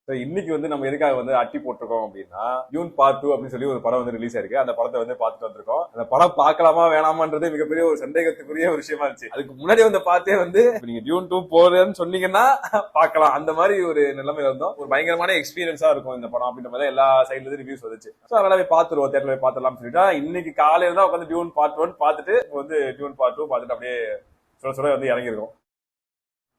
இன்னைக்கு வந்து நம்ம எதுக்காக வந்து அட்டி போட்டிருக்கோம் அப்படின்னா டியூன் பார்ட் 2 அப்படின்னு சொல்லி ஒரு படம் வந்து ரிலீஸ் ஆயிருக்கு. அந்த படத்தை வந்து பார்த்துட்டு வந்திருக்கோம். அந்த படம் பார்க்கலாமா வேணாமான்றது மிகப்பெரிய ஒரு சந்தேகத்துக்குரிய ஒரு விஷயமா இருந்துச்சு. அதுக்கு முன்னாடி வந்து பார்த்தே வந்து நீங்க டியூன் 2 போறேன்னு சொன்னீங்கன்னா பார்க்கலாம், அந்த மாதிரி ஒரு நிலைமையில இருந்தோம். ஒரு பயங்கரமான எக்ஸ்பீரியன்ஸா இருக்கும் இந்த படம் அப்படின்ற மாதிரி எல்லா சைட்ல இருந்து ரிவ்யூஸ் வந்துச்சு. அதனால போய் பார்த்துருவோம், தேட்டர்ல போய் பார்த்துடலாம்னு சொல்லிட்டு இன்னைக்கு காலையில தான் உட்காந்து டியூன் பார்ட் 1 பார்த்துட்டு வந்து டியூன் பார்ட் 2 பார்த்துட்டு அப்படியே சொல்ல வந்து இறங்கிருக்கோம்.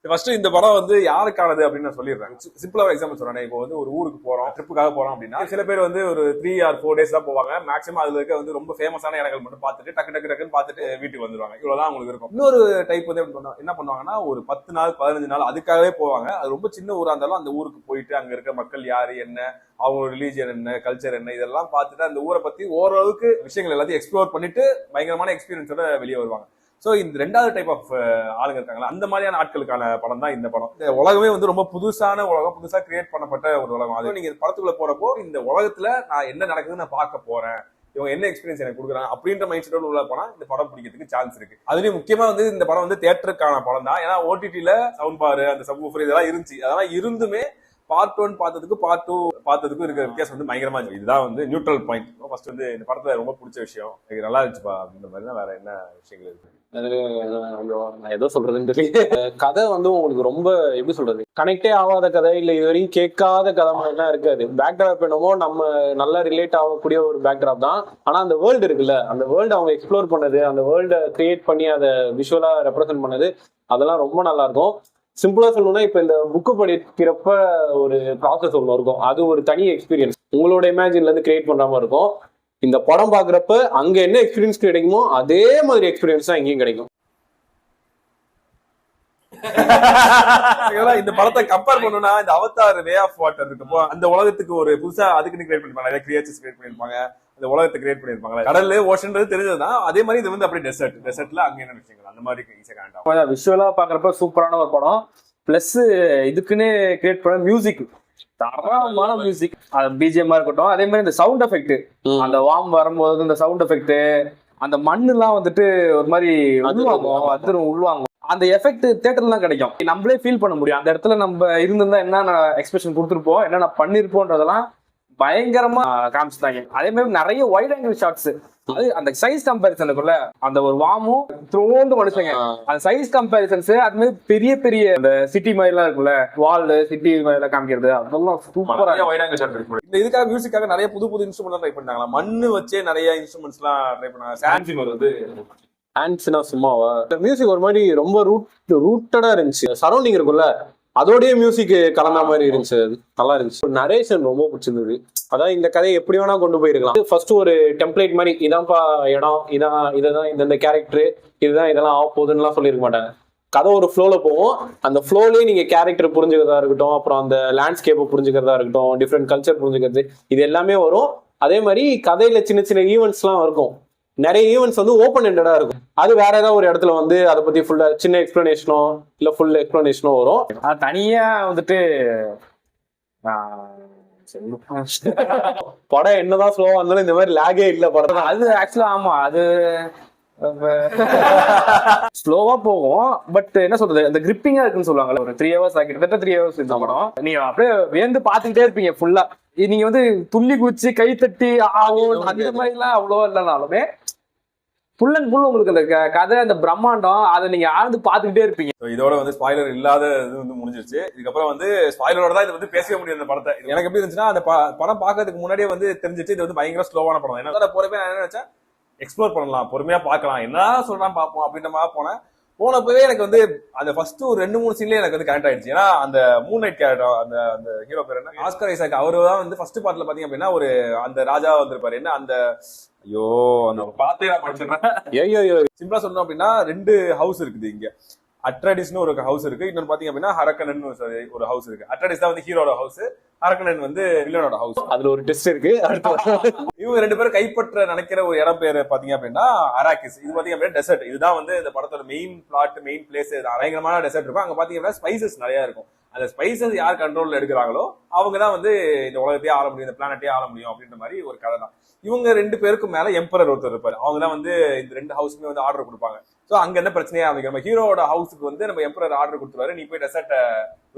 ஃபர்ஸ்ட் இந்த படம் வந்து யாருக்கானது அப்படின்னு நான் சொல்லிடுறேன். சிம்பிளா ஒரு எக்ஸாம்பிள் சொல்றேன். இப்போ வந்து ஒரு ஊருக்கு போறோம், ட்ரிப்புக்காக போறோம் அப்படின்னா சில பேர் வந்து ஒரு 3 or 4 days தான் போவாங்க. மேக்ஸிமம் அதுல இருக்க வந்து ரொம்ப ஃபேமஸான இடங்கள் மட்டும் பார்த்துட்டு டக்குன்னு பார்த்துட்டு வீட்டுக்கு வந்துருவாங்க. இவ்வளவுதான் உங்களுக்கு இருக்கும். இன்னொரு டைப் வந்து என்ன பண்ணுவாங்கன்னா ஒரு 10 நாள் 15 நாள் அதுக்காகவே போவாங்க. அது ரொம்ப சின்ன ஊரா இருந்தாலும் அந்த ஊருக்கு போயிட்டு அங்க இருக்க மக்கள் யாரு என்ன, அவங்களோட ரிலீஜியன் என்ன, கல்ச்சர் என்ன, இதெல்லாம் பார்த்துட்டு அந்த ஊரை பத்தி ஓரளவுக்கு விஷயங்கள் எல்லாத்தையும் எக்ஸ்ப்ளோர் பண்ணிட்டு பயங்கரமான எக்ஸ்பீரியன்ஸோட வெளியே வருவாங்க. சோ இந்த ரெண்டாவது டைப் ஆஃப் ஆளுங்க இருக்காங்களா, அந்த மாதிரியான ஆட்களுக்கான படம் தான் இந்த படம். இந்த உலகமே வந்து ரொம்ப புதுசான உலகம், புதுசா கிரியேட் பண்ணப்பட்ட ஒரு உலகம். அது நீங்க படத்துக்குள்ள போறப்போ இந்த உலகத்துல நான் என்ன நடக்குதுன்னு நான் பார்க்க போறேன், இவங்க என்ன எக்ஸ்பீரியன்ஸ் எனக்கு கொடுக்குறாங்க அப்படின்ற மைண்ட் செட்டோட உள்ள போனா இந்த படம் பிடிக்கிறதுக்கு சான்ஸ் இருக்கு. அதுலயும் முக்கியமா வந்து இந்த படம் வந்து தியேட்டருக்கான படம் தான். ஏன்னா ஓடிடில சவுண்ட் பார், அந்த சப்வூஃபர் இதெல்லாம் இருந்துச்சு. அதெல்லாம் இருந்துமே பார்ட் 1 பார்த்ததுக்கு பார்ட் 2 பார்த்ததுக்கும் இருக்கிற வித்தியாசம் வந்து பயங்கரமா இருக்கு. இதுதான் வந்து நியூட்ரல் பாயிண்ட். ஃபர்ஸ்ட் வந்து இந்த படத்துல ரொம்ப பிடிச்ச விஷயம் இது நல்லா இருந்துச்சுப்பா அப்படின்ற மாதிரி தான். வேற என்ன விஷயங்கள் இருக்கு நான் ஏதோ சொல்றதுன்னு தெரியல. கதை வந்து உங்களுக்கு ரொம்ப எப்படி சொல்றது, கனெக்டே ஆகாத கதை, இல்ல இது வரைக்கும் கேட்காத கதை மாதிரிலாம் இருக்காது. பேக்ட்ராப் என்னமோ நம்ம நல்லா ரிலேட் ஆகக்கூடிய ஒரு பேக்ட்ராப் தான். ஆனா அந்த வேர்ல்டு இருக்குல்ல, அந்த வேர்ல்டு அவங்க எக்ஸ்ப்ளோர் பண்ணது, அந்த வேர்ல்டை கிரியேட் பண்ணி அதை விஷுவலா ரெப்ரசென்ட் பண்ணது, அதெல்லாம் ரொம்ப நல்லா இருக்கும். சிம்பிளா சொல்லணும்னா இப்ப இந்த புக்கு படிக்கிறப்ப ஒரு ப்ராசஸ் ஒன்று இருக்கும், அது ஒரு தனி எக்ஸ்பீரியன்ஸ். உங்களோட இமேஜின்ல இருந்து கிரியேட் பண்ற மாதிரி இருக்கும். இந்த படம் பாக்குறப்ப அங்க என்ன எக்ஸ்பீரியன்ஸ் கிடைக்குமோ அதே மாதிரி எக்ஸ்பீரியன்ஸ் தான் எங்கேயும் கிடைக்கும். இந்த படத்தை கம்பேர் பண்ணணும்னா இந்த அவதார் வே ஆஃப் வாட்டர் இருக்கப்போ அந்த உலகத்துக்கு ஒரு புதுசா அதுக்குன்னு கிரியேட் பண்ணிருப்பாங்க, நிறைய கிரியேச்சர்ஸ் கிரியேட் பண்ணிருப்பாங்க, அந்த உலகத்தை கிரியேட் பண்ணிருப்பாங்க. கடல் ஓஷன்றது தெரிஞ்சதுதான். அதே மாதிரி இது வந்து அப்படியே டெசர்ட்ல அங்க என்ன விஷயங்கள் அந்த மாதிரி ஈஸியா கனெக்ட் ஆகும். விஷுவலா பாக்குறப்ப சூப்பரான ஒரு படம். பிளஸ் இதுக்குன்னு கிரியேட் பண்ண மியூசிக், தரமான மியூசிக், அது பிஜிஎம்மா இருக்கட்டும். அதே மாதிரி இந்த சவுண்ட் எஃபெக்ட், அந்த வார்ம் வரும்போது இந்த சவுண்ட் எஃபெக்ட், அந்த மண்ணு எல்லாம் வந்துட்டு ஒரு மாதிரி உள்வாங்கும். அந்த எஃபெக்ட் தியேட்டர்லாம் கிடைக்கும், நம்மளே ஃபீல் பண்ண முடியும். அந்த இடத்துல நம்ம இருந்திருந்தா என்னென்ன எக்ஸ்பிரஷன் கொடுத்துருப்போம், என்னென்ன பண்ணிருப்போன்றதெல்லாம் பயங்கரமா காமிச்சிட்டாங்க. அதே மாதிரி நிறைய வைட் ஆங்கிள் ஷாட்ஸ், அது அந்த சைஸ் கம்பேரிசன் இருக்குல்ல, அந்த ஒரு வாமும் த்ரோண்டு மனுஷங்க, அந்த சைஸ் கம்பேரிசன்ஸ், அது மாதிரி பெரிய பெரிய அந்த சிட்டி மாதிரி எல்லாம் இருக்குல்ல, வால் சிட்டி மாதிரி எல்லாம் காமிக்கிறது, அதெல்லாம் சூப்பரா வைட் ஆங்கிள் ஷாட் இருக்கு. இந்த இதுக்காக மியூசிக்காக நிறைய புது புது இன்ஸ்ட்ருமெண்ட் ட்ரை பண்ணாங்களா, மண்ணு வச்சே நிறைய இன்ஸ்ட்ருமெண்ட்ஸ் எல்லாம் ட்ரை பண்ணாங்க. சான்சிமர் வந்து ஹேண்ட்ஸ்னா சும்மாவா, மியூசிக் ஒரு மாதிரி ரொம்ப ரூட்டடா இருந்துச்சு. சரௌண்டிங் இருக்குல்ல, அதோடய மியூசிக் கலந்த மாதிரி இருந்துச்சு, நல்லா இருந்துச்சு. நரேஷன் ரொம்ப பிடிச்சிருந்தது. அதாவது இந்த கதையை எப்படி வேணா கொண்டு போயிருக்கலாம். ஃபர்ஸ்ட் ஒரு டெம்ப்ளேட் மாதிரி, இதான்ப்பா இடம், இதுதான் இந்த கேரக்டர், இதுதான் இதெல்லாம் ஆக போகுதுன்னுலாம் சொல்லியிருக்க மாட்டாங்க. கதை ஒரு ஃப்ளோல போகும். அந்த ஃப்ளோலயே நீங்க கேரக்டர் புரிஞ்சுக்கிறதா இருக்கட்டும், அப்புறம் அந்த லேண்ட்ஸ்கேப்பை புரிஞ்சுக்கிறதா இருக்கட்டும், டிஃப்ரெண்ட் கல்ச்சர் புரிஞ்சுக்கிறது, இது எல்லாமே வரும். அதே மாதிரி கதையில சின்ன சின்ன ஈவெண்ட்ஸ் எல்லாம் இருக்கும். நிறைய ஈவெண்ட்ஸ் வந்து ஓப்பன் எண்டடா இருக்கும். அது வேற ஏதாவது ஒரு இடத்துல வந்து அதை பத்தி ஃபுல்லா சின்ன எக்ஸ்பிளனேஷனோ இல்ல ஃபுல் எக்ஸ்பிளனேஷனோ வரும். தனியா வந்துட்டு படம் என்னதான் ஸ்லோவா இருந்தாலும் இந்த மாதிரி லேகே இல்ல படம். அது ஆக்சுவலா ஆமா, அது ஸ்லோவா போகும். பட் என்ன சொல்றது, அந்த கிரிப்பிங்கா இருக்குன்னு சொல்லுவாங்கல்ல, ஒரு 3 hours கிட்டத்தட்ட 3 hours இந்த படம் நீங்க அப்படியே வேந்து பாத்துக்கிட்டே இருப்பீங்க ஃபுல்லா. நீங்க வந்து துள்ளி குச்சி கை தட்டி ஆகும் அந்த மாதிரி எல்லாம் அவ்வளவா இல்லைனாலுமே ஃபுல் அண்ட் ஃபுல் உங்களுக்கு அந்த கதை, அந்த பிரம்மாண்டம், அதை நீங்க ஆழ்ந்து பாத்துக்கிட்டே இருப்பீங்க. இதோட வந்து ஸ்பாய்லர் இல்லாத இது வந்து முடிஞ்சிருச்சு. இதுக்கப்புறம் வந்து ஸ்பாய்லரோட தான் இது வந்து பேசவே முடியும். இந்த படத்தை எனக்கு எப்படி இருந்துச்சுன்னா, அந்த படம் பாக்கிறதுக்கு முன்னாடியே வந்து தெரிஞ்சிச்சு இது வந்து பயங்கர ஸ்லோவான படம். என்ன போறப்ப நான் என்ன நினைச்சேன், எக்ஸ்ப்ளோர் பண்ணலாம், பொறுமையா பார்க்கலாம், என்ன சொல்றான் பார்ப்போம் அப்படின்ற மாதிரி போனப்பவே எனக்கு வந்து அந்த ஃபர்ஸ்ட் ஒரு 2-3 சீன்லயே எனக்கு வந்து கனெக்ட் ஆயிடுச்சு. ஏன்னா அந்த மூன் நைட் கேரக்டர், அந்த ஹீரோ பேர் என்ன, ஆஸ்கர் ஐசாக், அவரு தான் வந்து ஃபர்ஸ்ட் பார்ட்ல பாத்தீங்க அப்படின்னா ஒரு அந்த ராஜா வந்திருப்பாரு. என்ன அந்த ஐயோ அந்த பார்த்தே நான் படிச்சிருக்கேன். சிம்பிளா சொல்லணும் அப்படின்னா 2 ஹவுஸ் இருக்குது இங்க. அட்ரடிஸ்னு ஒரு ஹவுஸ் இருக்கு, இன்னொன்று பாத்தீங்க அப்படின்னா ஹரக்கனன் ஒரு ஹவுஸ் இருக்கு. அட்ரடிஸ் தான் வந்து ஹீரோட ஹவுஸ், ஹரக்கனன் வந்து வில்லனோட ஹவுஸ். அதுல ஒரு டெஸ்ட் இருக்கு. இவங்க 2 பேரும் கைப்பற்ற நினைக்கிற ஒரு இடம் பேரு பாத்தீங்க அப்படின்னா அராக்கிஸ். இது பாத்தீங்க அப்படின்னா டெசர்ட். இதுதான் வந்து இந்த படத்தோட மெயின் பிளாட், மெயின் பிளேஸ். பயங்கரமான டெசர்ட் இருக்கும். அங்க பாத்தீங்க அப்படின்னா ஸ்பைசஸ் நிறைய இருக்கும். அந்த ஸ்பைசஸ் யார் கண்ட்ரோல்ல எடுக்கிறாங்களோ அவங்கதான் வந்து இந்த உலகத்தையே ஆள முடியும், இந்த பிளானட்டையே ஆள முடியும் அப்படின்ற மாதிரி ஒரு கதை தான். இவங்க 2 பேருக்கும் மேல எம்பரர் ஒருத்தர் இருப்பாரு. அவங்க தான் வந்து இந்த 2 ஹவுஸ்மே வந்து ஆர்டர் கொடுப்பாங்க. சோ அங்க என்ன பிரச்சனையா அமைக்கும், நம்ம ஹீரோட ஹவுஸுக்கு வந்து நம்ம எம்பரர் ஆர்டர் கொடுத்துருவாரு, நீ போய் டெசர்ட்டை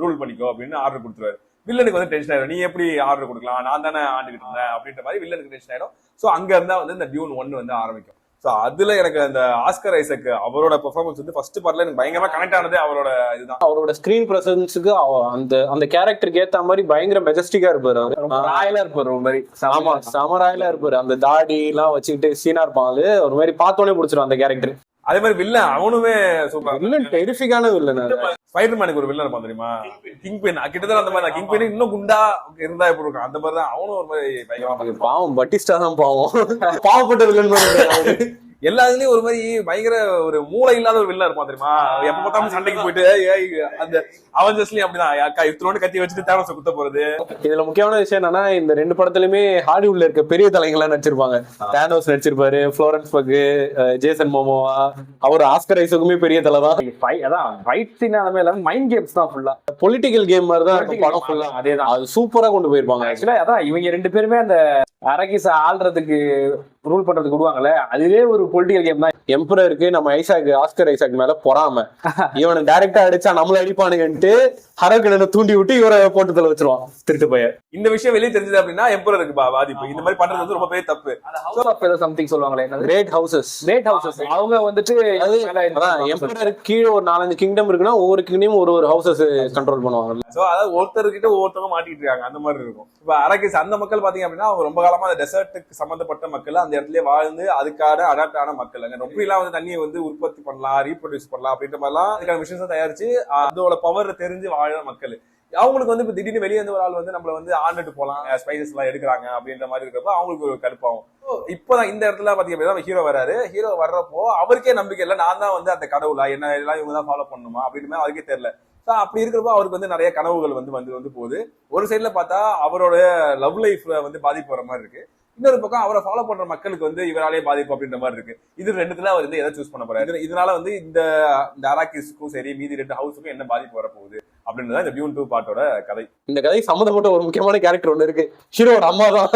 ரூல் பண்ணிக்கோ அப்படின்னு ஆர்டர் கொடுத்துருவாரு. வில்லனுக்கு வந்து டென்ஷன் ஆயிடும். நீ எப்படி ஆர்டர் கொடுக்கலாம், நான் தானே ஆண்டுகிட்டு இருந்தேன் அப்படின்ற மாதிரி வில்லனுக்கு டென்ஷன் ஆயிடும். சோ அங்க இருந்தா வந்து இந்த டியூன் 1 வந்து ஆரம்பிக்கும். சோ அதுல எனக்கு அந்த ஆஸ்கர் ஐசக் அவரோட பெர்ஃபார்மன்ஸ் வந்து ஃபர்ஸ்ட் பார்ட்ல எனக்கு பயங்கரமா கனெக்ட் ஆனதே அவரோட இதுதான். அவரோட ஸ்கிரீன் பிரசன்ஸுக்கு அந்த அந்த கேரக்டருக்கு ஏத்த மாதிரி பயங்கர மெஜஸ்டிக்கா இருப்பாரு அவரு. ராயலா இருப்பாரு ஒரு மாதிரி. ஆமா, சமராயிலா இருப்பாரு. அந்த தாடி எல்லாம் வச்சுக்கிட்டு சீனா இருப்பான். அது ஒரு மாதிரி பார்த்தோன்னே பிடிச்சிரும் அந்த கேரக்டர். அதே மாதிரி வில்லன் அவனுமே சூப்பர். வில்லன் டெரிஃபிக்கான வில்லன். ஸ்பைடர்மேனுக்கு ஒரு வில்லன் இருப்பான் தெரியுமா, கிங் பென். கிட்டத்தட்ட அந்த மாதிரி தான். கிங் பென் இன்னும் குண்டா இருந்தா எப்படி இருக்கும் அந்த மாதிரி தான் அவனும் ஒரு மாதிரி பயங்கரமா. பாவம் பட்டிஸ்டா தான் பாவம். பாவப்பட்ட வில்லன். எல்லா இதுலயும் ஒரு மாதிரி பயங்கர ஒரு மூளை இல்லாத ஒரு வில்லன் இருப்பான் தெரியுமா. எப்ப பார்த்தாலும் சண்டைக்கு போயிட்டு அந்த அவெஞ்சர்ஸ்லயும் அப்படிதான் இத்தனோட கத்தி வச்சுட்டு தேனோஸை குத்த போறது. இதுல முக்கியமான விஷயம் என்னன்னா, இந்த 2 படத்துலயுமே ஹாலிவுட்ல இருக்க பெரிய தலைங்கள்லாம் நடிச்சிருப்பாங்க. தேனோஸ் நடிச்சிருப்பாரு, ஃப்ளோரன்ஸ் பக், ஜேசன் மோமோவா. அவர் ஆஸ்கர் ஐசக்குமே பெரிய தலை தான். அதான் ஃபைட் சீன் அந்த மாதிரி மைண்ட் கேம்ஸ் தான் ஃபுல்லா. பொலிட்டிக்கல் கேம் மாதிரி தான் இருக்கும் படம் ஃபுல்லா. அதேதான், அது சூப்பரா கொண்டு போயிருப்பாங்க. ஆக்சுவலா அதான் இவங்க 2 பேருமே அந்த அரகிச ஆள்றதுக்கு ரூல் பண்றதுக்கு விடுவாங்கல்ல, அதுவே ஒரு பொலிட்டிக்கல் கேம் தான். எம்பரருக்கு நம்ம ஆஸ்கர் ஐசாக் மேல பொறாம, இவனை டைரக்டா அடிச்சா நம்மள அடிப்பானுங்கன்ட்டு ஹரக்கணனை தூண்டி விட்டு இவரை போட்டு தலை வச்சிருவான் திருட்டு போய. இந்த விஷயம் வெளியே தெரிஞ்சது அப்படின்னா எம்பரருக்கு பாதிப்பு. இந்த மாதிரி பண்றது வந்து ரொம்ப பெரிய தப்பு. ஹவுஸ் ஆஃப் ஏதோ சம்திங் சொல்லுவாங்களே, கிரேட் ஹவுசஸ். அவங்க வந்துட்டு எம்பரருக்கு கீழே ஒரு 4-5 கிங்டம் இருக்குன்னா ஒவ்வொரு கிங்டம் ஒரு ஹவுசஸ் கண்ட்ரோல் பண்ணுவாங்க. சோ அதாவது ஒருத்தர்கிட்ட ஒவ்வொருத்தவங்க மாட்டிட்டு இருக்காங்க அந்த மாதிரி இருக்கும். இப்ப அரகிஸ் அந்த மக்கள் பாத்தீங்க அப்படின்னா அவங்க ரொம்ப காலமா அந்த டெசர்ட்டுக்கு சம்பந்தப்பட்ட மக்கள், அந்த இடத்துல வாழ்ந்து அதுக்கான அடாப்ட் ஆன மக்கள். அங்க ரொம்ப எல்லாம் வந்து தண்ணியை வந்து உற்பத்தி பண்ணலாம், ரீப்ரொடியூஸ் பண்ணலாம் அப்படின்ற மாதிரிலாம் அதுக்கான மிஷின்ஸ் தயாரிச்சு அதோட பவர் தெரிஞ்சு வாழ மக்கள். அவங்களுக்கு வந்து இப்ப திடீர்னு வெளியே வந்து ஒரு ஆள் வந்து நம்மள வந்து ஆண்டுட்டு போலாம், ஸ்பைசஸ் எல்லாம் எடுக்கிறாங்க அப்படின்ற மாதிரி இருக்கப்ப அவங்களுக்கு ஒரு கடுப்பாகும். இப்பதான் இந்த இடத்துல பாத்தீங்கன்னா ஹீரோ வராரு. ஹீரோ வர்றப்போ அவருக்கே நம்பிக்கை இல்லை, நான் தான் வந்து அந்த கடவுளா, என்ன எல்லாம் இவங்க தான் ஃபாலோ பண்ணணுமா அப்படின்னு அவருக்கே தெரியல. அப்படி இருக்கிறப்ப அவருக்கு வந்து நிறைய கனவுகள் வந்து போகுது. ஒரு சைட்ல பார்த்தா அவரோட லவ் லைஃப்ல வந்து பாதிப்பு வர மாதிரி இருக்கு. இன்னொரு பக்கம் அவரை ஃபாலோ பண்ற மக்களுக்கு வந்து இவராலே பாதிப்பு அப்படின்ற மாதிரி இருக்கு. இது ரெண்டுத்துல அவர் வந்து எதை சூஸ் பண்ண போறாரு. இதனால வந்து இந்த அராக்கிஸ்க்கும் சரி மீதி 2 ஹவுஸுக்கும் என்ன பாதிப்பு வரப்போகுது அப்படின்றத இந்த டியூன் 2 பார்ட்டோட கதை. இந்த கதை சம்பந்தப்பட்ட ஒரு முக்கியமான கேரக்டர் ஒண்ணு இருக்கு, ஹீரோட அம்மா தான்.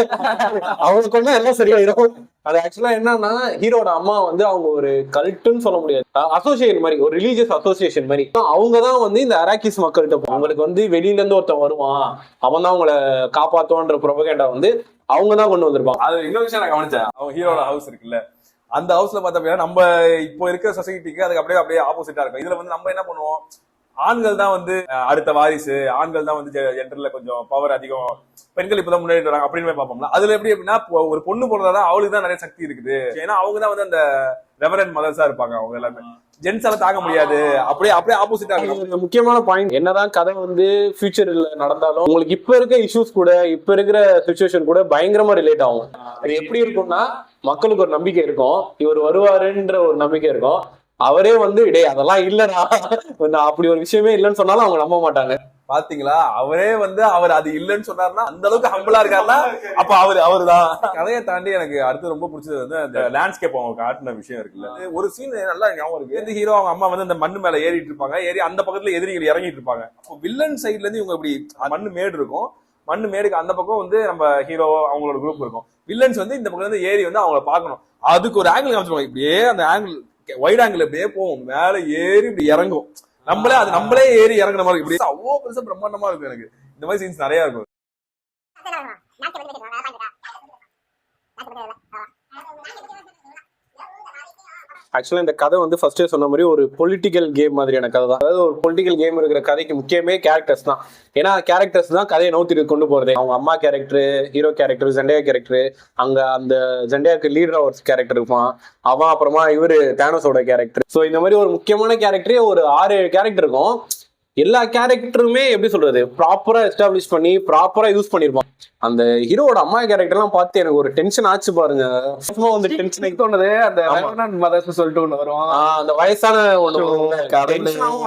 அவங்களுக்கு ஒண்ணு எல்லாம் சரியாயிரும். அது ஆக்சுவலா என்னன்னா, ஹீரோட அம்மா வந்து அவங்க ஒரு கல்ட்டுன்னு சொல்ல முடியாது, அசோசியேஷன் மாதிரி, ஒரு ரிலீஜியஸ் அசோசியேஷன் மாதிரி. அவங்கதான் வந்து இந்த அராக்கிஸ் மக்கள்கிட்ட அவங்களுக்கு வந்து வெளியில இருந்து ஒருத்தன் வருவான், அவன் தான் அவங்களை காப்பாத்துவான்ற ப்ரொபகேண்டா வந்து அவங்கதான் கொண்டு வந்திருப்பாங்க. அது இன்னொரு விஷயம் நான் கவனிச்சேன். அவங்க ஹீரோட ஹவுஸ் இருக்குல்ல, அந்த ஹவுஸ்ல பார்த்தா நம்ம இப்போ இருக்கிற சொசைட்டிக்கு அதுக்கு அப்படியே ஆப்போசிட்டா இருக்கும். இதுல வந்து நம்ம என்ன பண்ணுவோம், ஆண்கள் தான் வந்து அடுத்த வாரிசு, ஆண்கள் தான் வந்து ஜெண்டர்ல கொஞ்சம் பவர் அதிகம், பெண்கள் இப்பதான் முன்னாடி வராங்க அப்படின்னு பார்ப்போம்ல. அதுல எப்படி அப்படின்னா ஒரு பொண்ணு போடுறதா அவளுக்கு தான் நிறைய சக்தி இருக்குது. ஏன்னா அவங்க தான் வந்து அந்த ரெவரண்ட் மதர்ஸா இருப்பாங்க. அவங்க எல்லாமே ஜென்ஸால தாங்க முடியாது. அப்படியே ஆப்போசிட்டா இருக்கு. முக்கியமான பாயிண்ட் என்னதான் கதை வந்து ஃபியூச்சர்ல நடந்தாலும் உங்களுக்கு இப்ப இருக்க இஷ்யூஸ் கூட இப்ப இருக்கிற சிச்சுவேஷன் கூட பயங்கரமா ரிலேட் ஆகும். அது எப்படி இருக்கும்னா, மக்களுக்கு ஒரு நம்பிக்கை இருக்கும், இவர் வருவாருன்ற ஒரு நம்பிக்கை இருக்கும். அவரே வந்து இடே அதெல்லாம் இல்லடா, அப்படி ஒரு விஷயமே இல்லைன்னு சொன்னாலும் அவங்க நம்ப மாட்டாங்க. பாத்தீங்களா, அவரே வந்து அவர் அது இல்லைன்னு சொன்னாருன்னா அந்த அளவுக்கு ஹம்பிளா இருக்காருன்னா அப்ப அவருதான். கதையை தாண்டி எனக்கு அடுத்து ரொம்ப பிடிச்சது வந்து அந்த லேண்ட்ஸ்கேப் அவங்க காட்டின விஷயம் இருக்குல்ல. ஒரு சீன் நல்லா ஞாபகம் இருக்கு. இந்த ஹீரோ அவங்க அம்மா வந்து அந்த மண்ணு மேல ஏறிட்டு இருப்பாங்க, ஏறி அந்த பக்கத்துல எதிரிகள் இறங்கிட்டு இருப்பாங்க. அப்போ வில்லன் சைட்ல இருந்து இவங்க இப்படி மண்ணு மேடு இருக்கும், மண்ணு மேடுக்கு அந்த பக்கம் வந்து நம்ம ஹீரோ அவங்களோட குரூப் இருக்கும். வில்லன்ஸ் வந்து இந்த பக்கம் வந்து ஏறி வந்து அவங்கள பாக்கணும், அதுக்கு ஒரு ஆங்கிள் காமிச்சிருவாங்க. இப்படியே அந்த ஆங்கிள் வைட் ஆங்கிள் இப்படியே போகும், மேல ஏறி இப்படி இறங்கும், நம்மளே ஏறி இறங்குற மாதிரி. இப்படி அவ்வளவு பெருசா பிரம்மாண்டமா இருக்கும். எனக்கு இந்த மாதிரி சீன்ஸ் நிறைய இருக்கும். ஆக்சுவலா இந்த கதை வந்து ஃபர்ஸ்டே சொன்ன மாதிரி ஒரு பொலிட்டிக்கல் கேம் மாதிரியான கதை தான். அதாவது ஒரு பொலிட்டிக்கல் கேம் இருக்கிற கதைக்கு முக்கியமே கேரக்டர்ஸ் தான். ஏன்னா கேரக்டர்ஸ் தான் கதையை நோத்திட்டு கொண்டு போறது. அவங்க அம்மா கேரக்டர், ஹீரோ கேரக்டர், ஜெண்டையா கேரக்டர், அங்க அந்த ஜெண்டையாக்கு லீடர் ஒரு கேரக்டர் இருப்பான் அவன், அப்புறமா இவரு தேனோஸோட கேரக்டர். ஸோ இந்த மாதிரி ஒரு முக்கியமான கேரக்டரே ஒரு 6-7 கேரக்டர் இருக்கும். எல்லா கேரக்டருமே எப்படி சொல்றது, ப்ராப்பரா எஸ்டாப்ளிஷ் பண்ணி ப்ராப்பரா யூஸ் பண்ணிருப்பான். அந்த ஹீரோட அம்மா கேரக்டர் எல்லாம் பார்த்து எனக்கு ஒரு டென்ஷன் ஆச்சு பாருங்க. வந்து டென்ஷன் தோணுது. அந்த மதர்ஸ் சொல்லிட்டு ஒண்ணு வரும், அந்த வயசான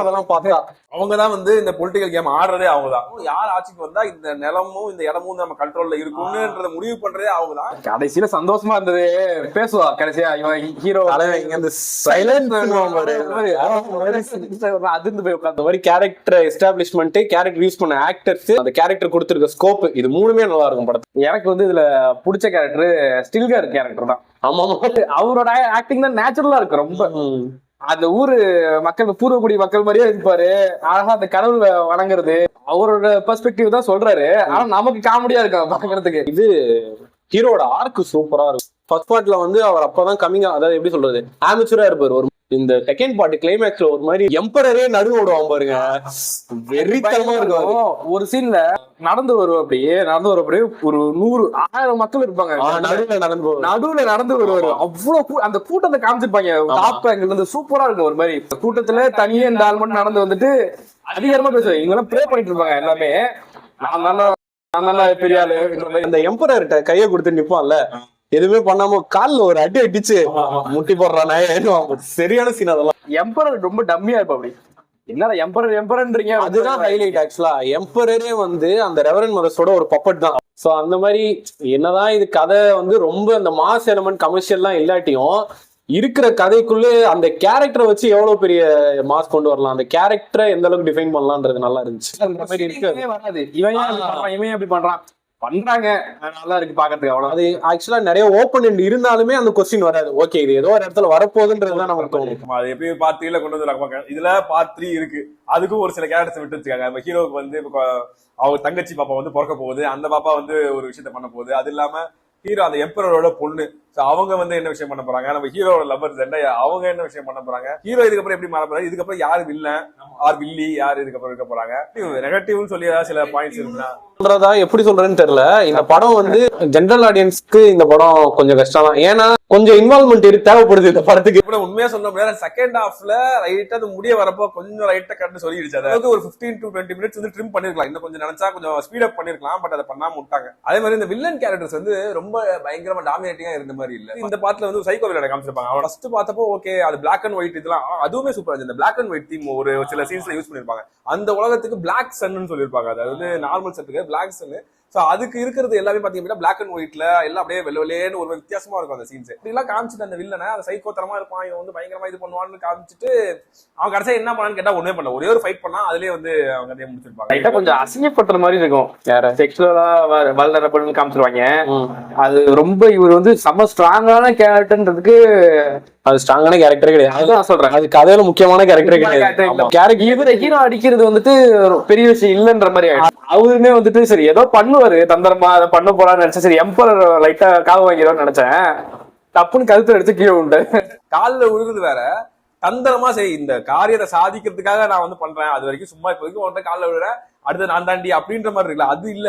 அதெல்லாம் பார்த்தா அவங்கதான் வந்து இந்த பொலிட்டிக்கல் கேம் ஆடுறதே அவங்கதான். யார் ஆட்சிக்கு வந்தா இந்த நிலமும் இந்த இடமும் நம்ம கண்ட்ரோல்ல இருக்கும்ன்றத முடிவு பண்றதே அவங்கதான். கடைசியில சந்தோஷமா இருந்தது. பேசுவா கடைசியா ஹீரோ அந்த சைலண்ட் அதிர்ந்து போய் உட்கார்ந்த மாதிரி கேரக்டர் எஸ்டாப்ளிஷ்மெண்ட், கேரக்டர் யூஸ் பண்ண ஆக்டர்ஸ், அந்த கேரக்டர் கொடுத்திருக்க ஸ்கோப், இது மூணுமே நல்லா இருக்கும் படத்துல. எனக்கு வந்து இதுல பிடிச்ச கேரக்டர் ஸ்டில்கர் கேரக்டர் தான். ஆமா, அவரோட ஆக்டிங் தான் நேச்சுரலா இருக்கு ரொம்ப. அந்த ஊரு மக்கள் பூர்வக்குடி மக்கள் மாதிரியே இருப்பாரு. அழகா அந்த கடவுள் வணங்குறது அவரோட பெர்ஸ்பெக்டிவ் தான் சொல்றாரு. ஆனா நமக்கு காமெடியா இருக்கும் பாக்குறதுக்கு. ஹீரோட ஆர்க் சூப்பரா இருக்கும். ஃபர்ஸ்ட் பார்ட்ல வந்து அவர் அப்பதான் கம்மிங், அதாவது எப்படி சொல்றது, ஆமெச்சூரா இருப்பாரு. ஒரு இந்த செகண்ட் பார்ட் கிளைமேக்ஸ்ல ஒரு மாதிரி எம்பரரே நடுவு விடுவான் பாருங்க, வெறித்தனமா இருக்கும். ஒரு சீன்ல நடந்து வருவோம், அப்படியே ஒரு 100,000 மக்கள் இருப்பாங்க, நடுவுல நடந்து வருவாரு. அவ்வளவு அந்த கூட்டத்தை காமிச்சிருப்பாங்க டாப் ஆங்கிள் இருந்து. சூப்பரா இருக்கும். ஒரு மாதிரி கூட்டத்துல தனியே இந்த ஆள் மட்டும் நடந்து வந்துட்டு அதிகாரமா பேசுவாங்க. இவங்க எல்லாம் ப்ரே பண்ணிட்டு இருப்பாங்க எல்லாமே. நான் நல்லா பெரிய ஆளு. அந்த எம்பரர்கிட்ட கையை கொடுத்து நிப்பான்ல, எதுவுமே பண்ணாம கால்ல ஒரு அடி அடிச்சு முட்டி போடுறானே, சரியான சீன். அதெல்லாம் எம்பரர் ரொம்ப டம்மியா இருப்பா. அப்படி என்னடா எம்பரர்ன்றீங்க, அதுதான் ஹைலைட். ஆக்சுவலா எம்பரரே வந்து அந்த ரெவரன் மதர்ஸோட ஒரு பப்பட் தான். சோ அந்த மாதிரி என்னதான் இது கதை வந்து ரொம்ப அந்த மாஸ் எலமெண்ட் கமர்ஷியல்லாம் இல்லாட்டியும் இருக்கிற கதைக்குள்ளே அந்த கேரக்டரை வச்சு எவ்வளவு பெரிய மாஸ் கொண்டு வரலாம், அந்த கேரக்டரை எந்த அளவுக்கு டிஃபைன் பண்ணலாம்ன்றது நல்லா இருந்துச்சு. அந்த மாதிரி இருக்கு. வராது இவன் எப்படி பண்றான் பண்றாங்க, நல்லா இருக்கு பாக்கிறதுக்கு. அவ்வளவு அது ஆக்சுவலா நிறைய ஓப்பன் எண்ட் இருந்தாலுமே அந்த கொஸ்டின் வராது. ஓகே, இது ஏதோ ஒரு இடத்துல வரப்போகுதுன்றதுதான் நமக்கு தோணும். அது எப்பயும் பார்ட் 3ல கொண்டு வந்து இதுல பார்ட் 3 இருக்கு. அதுக்கும் ஒரு சில கேரக்டர்ஸ் விட்டு வச்சிருக்காங்க. நம்ம ஹீரோவுக்கு வந்து அவங்க தங்கச்சி பாப்பா வந்து பிறக்க போகுது, அந்த பாப்பா வந்து ஒரு விஷயத்த பண்ண போகுது. அது இல்லாம ஹீரோ அந்த எம்பரரோட பொண்ணு, அவங்க வந்து என்ன விஷயம் பண்ண போறாங்க, நம்ம ஹீரோட லவர் ஜெண்டையா அவங்க என்ன விஷயம் பண்ண போறாங்க, ஹீரோ இதுக்கப்புறம் எப்படி மாற போறாங்க, இதுக்கப்புறம் யாரு வில்லன் ஆர் வில்லி யாரு இதுக்கப்புறம் இருக்க போறாங்க, நெகட்டிவ்னு சொல்லி ஏதாவது சில பாயிண்ட்ஸ் இருக்குன்னா சொல்றதா எப்படி சொல்றேன்னு தெரியல. இந்த படம் வந்து ஜெனரல் ஆடியன்ஸ்க்கு இந்த படம் கொஞ்சம் கஷ்டம் தான். ஏன்னா கொஞ்சம் இன்வால்வ்மெண்ட் தேவைப்படுது இந்த படத்துக்கு. கூட உண்மையா சொன்ன முடியாது. செகண்ட் ஹாஃப்ல ரைட்டா அது முடிய வரப்போ கொஞ்சம் ரைட்டா கட்டு சொல்லிடுச்சு. அதாவது ஒரு 15 to 20 மினிட்ஸ் வந்து ட்ரிம் பண்ணிருக்கலாம், இன்னும் கொஞ்சம் நினைச்சா கொஞ்சம் ஸ்பீட் அப் பண்ணிருக்கலாம். பட் அதை பண்ணாம விட்டாங்க. அதே மாதிரி இந்த வில்லன் கேரக்டர்ஸ் வந்து ரொம்ப பயங்கரமா டாமினேட்டிங்கா இருந்த மாதிரி இல்ல. இந்த பாட்டுல வந்து சைக்கோ வில்லனை காமிச்சிருப்பாங்க. அவன் ஃபர்ஸ்ட் பார்த்தப்போ ஓகே, அது பிளாக் அண்ட் ஒயிட் இதெல்லாம் அதுவுமே சூப்பரா இருந்துச்சு. இந்த பிளாக் அண்ட் ஒயிட் தீம் ஒரு சில சீன்ஸ்ல யூஸ் பண்ணிருப்பாங்க. அந்த உலகத்துக்கு பிளாக் சன்னு சொல்லியிருப்பாங்க. அதாவது நார்மல் செட்டுக்கு பிளாக் சன்னு. சோ அதுக்கு இருக்கிறது எல்லாமே பாத்தீங்கன்னா பிளாக் அண்ட் ஒயிட்ல எல்லாம் அப்படியே வெள்ளேன்னு ஒரு வித்தியாசமா இருக்கும் அந்த சீன்ஸ். இப்படிலாம் காமிச்சிட்டு அந்த வில்லனை அந்த சைக்கோத்தரமா இருப்பான், இவன் வந்து பயங்கரமா இது பண்ணுவான்னு காமிச்சிட்டு அவன் கடைசியா என்ன பண்ணான்னு கேட்டா ஒண்ணே பண்ணல, ஒரே ஒரு ஃபைட் பண்ணா அதுலயே வந்து அவங்க கதையை முடிச்சிருப்பாங்க. கொஞ்சம் அசிங்கப்படுற மாதிரி இருக்கும். செக்சுவலா வல்னரபிள்னு காமிச்சிருவாங்க. அது ரொம்ப இவர் வந்து செம்ம ஸ்ட்ராங்கான கேரக்டர்ன்றதுக்கு அது ஸ்ட்ராங்கான கேரக்டரே கிடையாது. அதுதான் சொல்றேன், அது கதையில முக்கியமான கேரக்டரே கிடையாது. இவரை ஹீரோ அடிக்கிறது வந்துட்டு பெரிய விஷயம் இல்லைன்ற மாதிரி ஆயிடுச்சு. அவருமே வந்துட்டு சரி ஏதோ பண்ணுவாரு தந்திரமா, அதை பண்ண போறான்னு நினைச்சேன். சரி எம்பரர் லைட்டா காவு வாங்கிடுவான்னு நினைச்சேன். தப்புன்னு கழுத்து எடுத்து கீழே உண்டு. காலில் விழுகுது வேற தந்திரமா. சரி இந்த காரியத்தை சாதிக்கிறதுக்காக நான் வந்து பண்றேன், அது வரைக்கும் சும்மா இப்போதைக்கு ஒன்றை காலில் விழுற அடுத்து நான் தாண்டி அப்படின்ற மாதிரி இருக்குல்ல, அது இல்ல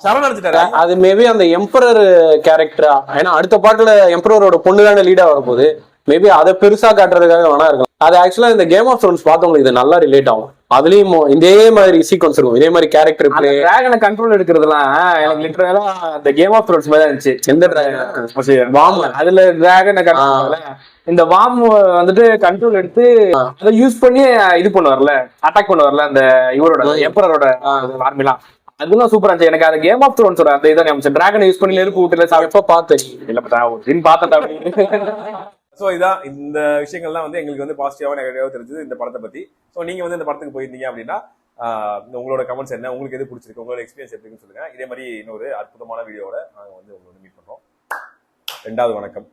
சரண் அடிச்சுட்டாரு. அது மேபி அந்த எம்பரர் கேரக்டரா, ஏன்னா அடுத்த பாட்டுல எம்பரரோட பொண்ணு தானே லீடா வரப்போகுது. மேபி அதை பெருசா காட்டுறதுக்காக வேணா இருக்கும். அது ஆக்சுவலா இந்த கேம் ஆஃப் த்ரோன்ஸ் பார்த்தவங்களுக்கு இது நல்லா ரிலேட் ஆகும். அதுலயும் இதே மாதிரி சீக்வன்ஸ் இருக்கும், இதே மாதிரி கேரக்டர் பிளே. டிராகனை கண்ட்ரோல் எடுக்கிறதுலாம் எனக்கு லிட்டரலா அந்த கேம் ஆஃப் த்ரோன்ஸ் மாதிரி இருந்துச்சு. எந்த டிராகன்? வாம். அதுல டிராகனை கண்ட்ரோல், இந்த வாம் வந்துட்டு கண்ட்ரோல் எடுத்து அதை யூஸ் பண்ணி இது பண்ணுவார்ல, அட்டாக் பண்ணுவார்ல அந்த இவரோட எம்பரரோட ஆர்மிலாம். அதெல்லாம் சூப்பரா இருந்துச்சு. எனக்கு அந்த கேம் ஆஃப் த்ரோன்ஸோட அந்த இதை நினைச்சேன். டிராகனை யூஸ் பண்ணி நெருப்பு விட்டுல எப்ப பார்த்தேன் இல்ல பார்த்தேன். ஸோ இதான் இந்த விஷயங்கள்லாம் வந்து எங்களுக்கு வந்து பாசிட்டிவாக நெகட்டிவாக தெரிஞ்சது இந்த படத்தை பற்றி. ஸோ நீங்கள் வந்து இந்த படத்துக்கு போயிருந்தீங்க அப்படின்னா உங்களோட கமெண்ட்ஸ் என்ன, உங்களுக்கு எது பிடிச்சிருக்கு, உங்களோட எக்ஸ்பீரியன்ஸ் எப்படின்னு சொல்லுங்க. இதே மாதிரி இன்னொரு அற்புதமான வீடியோவோட நாங்கள் வந்து உங்களோட மீட் பண்ணுறோம். 2வது வணக்கம்.